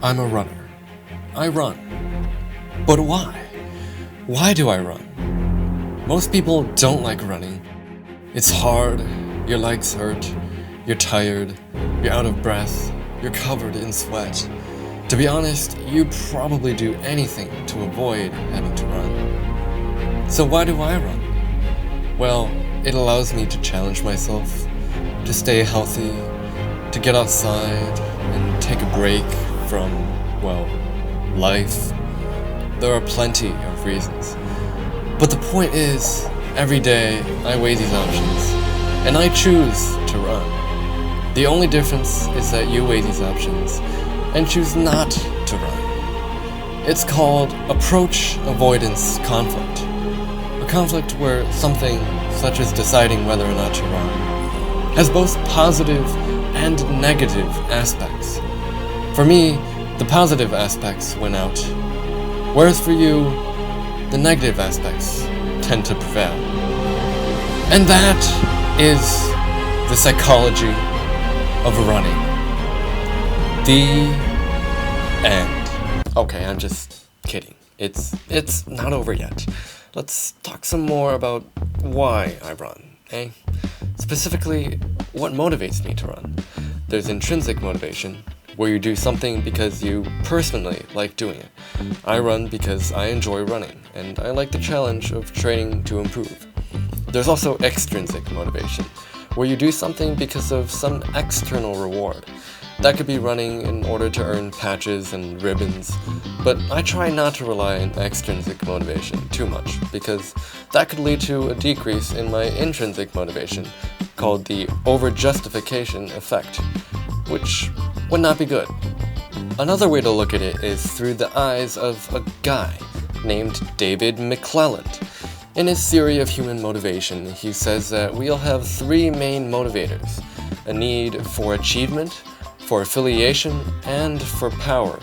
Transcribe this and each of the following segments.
I'm a runner. I run. But why? Why do I run? Most people don't like running. It's hard, your legs hurt, you're tired, you're out of breath, you're covered in sweat. To be honest, you'd probably do anything to avoid having to run. So why do I run? Well, it allows me to challenge myself, to stay healthy, to get outside and take a break from, well, life. There are plenty of reasons. But the point is, every day I weigh these options, and I choose to run. The only difference is that you weigh these options and choose not to run. It's called approach avoidance conflict. A conflict where something, such as deciding whether or not to run, has both positive and negative aspects. For me, the positive aspects win out, whereas for you, the negative aspects tend to prevail. And that is the psychology of running. The end. Okay, I'm just kidding. It's not over yet. Let's talk some more about why I run, eh? Specifically, what motivates me to run. There's intrinsic motivation, where you do something because you personally like doing it. I run because I enjoy running, and I like the challenge of training to improve. There's also extrinsic motivation, where you do something because of some external reward. That could be running in order to earn patches and ribbons, but I try not to rely on extrinsic motivation too much, because that could lead to a decrease in my intrinsic motivation, called the over-justification effect, which would not be good. Another way to look at it is through the eyes of a guy named David McClelland. In his theory of human motivation, he says that we'll have three main motivators: a need for achievement, for affiliation, and for power.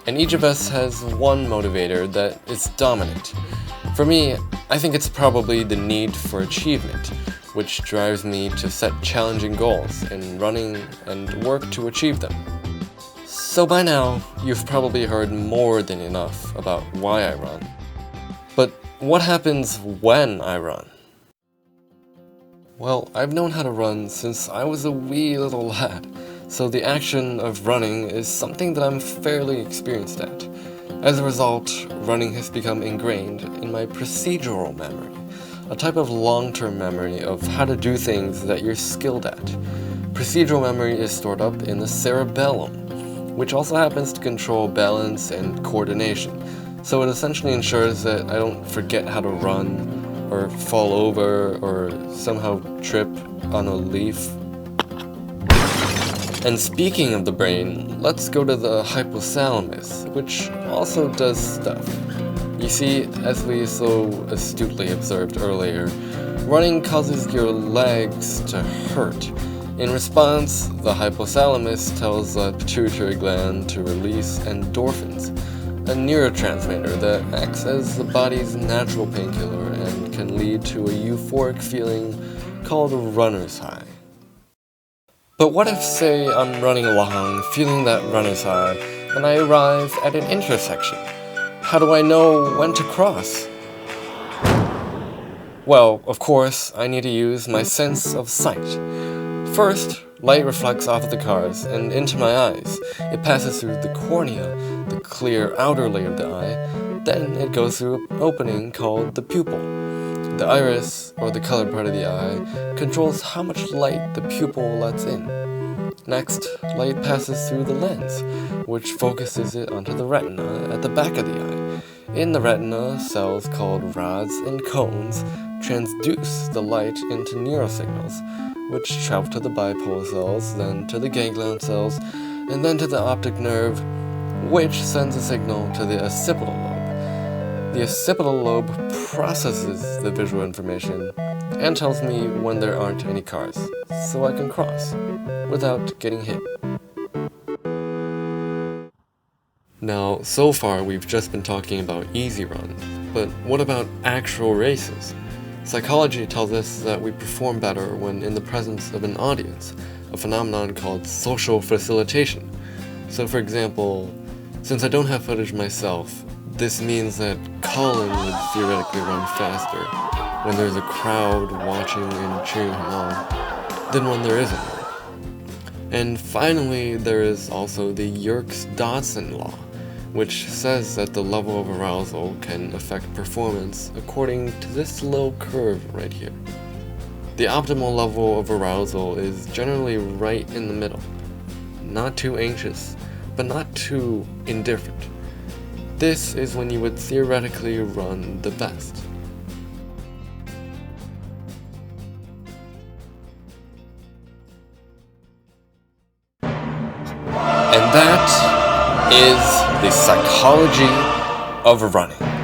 And each of us has one motivator that is dominant. For me, I think it's probably the need for achievement, which drives me to set challenging goals in running and work to achieve them. So by now, you've probably heard more than enough about why I run. But what happens when I run? Well, I've known how to run since I was a wee little lad, so the action of running is something that I'm fairly experienced at. As a result, running has become ingrained in my procedural memory, a type of long-term memory of how to do things that you're skilled at. Procedural memory is stored up in the cerebellum, which also happens to control balance and coordination, so it essentially ensures that I don't forget how to run, or fall over, or somehow trip on a leaf. And speaking of the brain, let's go to the hypothalamus, which also does stuff. You see, as we so astutely observed earlier, running causes your legs to hurt. In response, the hypothalamus tells the pituitary gland to release endorphins, a neurotransmitter that acts as the body's natural painkiller and can lead to a euphoric feeling called a runner's high. But what if, say, I'm running along, feeling that runner's high, and I arrive at an intersection? How do I know when to cross? Well, of course, I need to use my sense of sight. First, light reflects off of the cars and into my eyes. It passes through the cornea, the clear outer layer of the eye. Then it goes through an opening called the pupil. The iris, or the colored part of the eye, controls how much light the pupil lets in. Next, light passes through the lens, which focuses it onto the retina at the back of the eye. In the retina, cells called rods and cones transduce the light into neurosignals, which travel to the bipolar cells, then to the ganglion cells, and then to the optic nerve, which sends a signal to the occipital lobe. The occipital lobe processes the visual information and tells me when there aren't any cars, so I can cross without getting hit. Now, so far we've just been talking about easy runs, but what about actual races? Psychology tells us that we perform better when in the presence of an audience, a phenomenon called social facilitation. So for example, Since I don't have footage myself, this means that Colin would theoretically run faster when there's a crowd watching and cheering him on than when there isn't one. And finally, there is also the Yerkes-Dodson law, which says that the level of arousal can affect performance according to this little curve right here. The optimal level of arousal is generally right in the middle. Not too anxious, but not too indifferent. This is when you would theoretically run the best. And that is the psychology of running.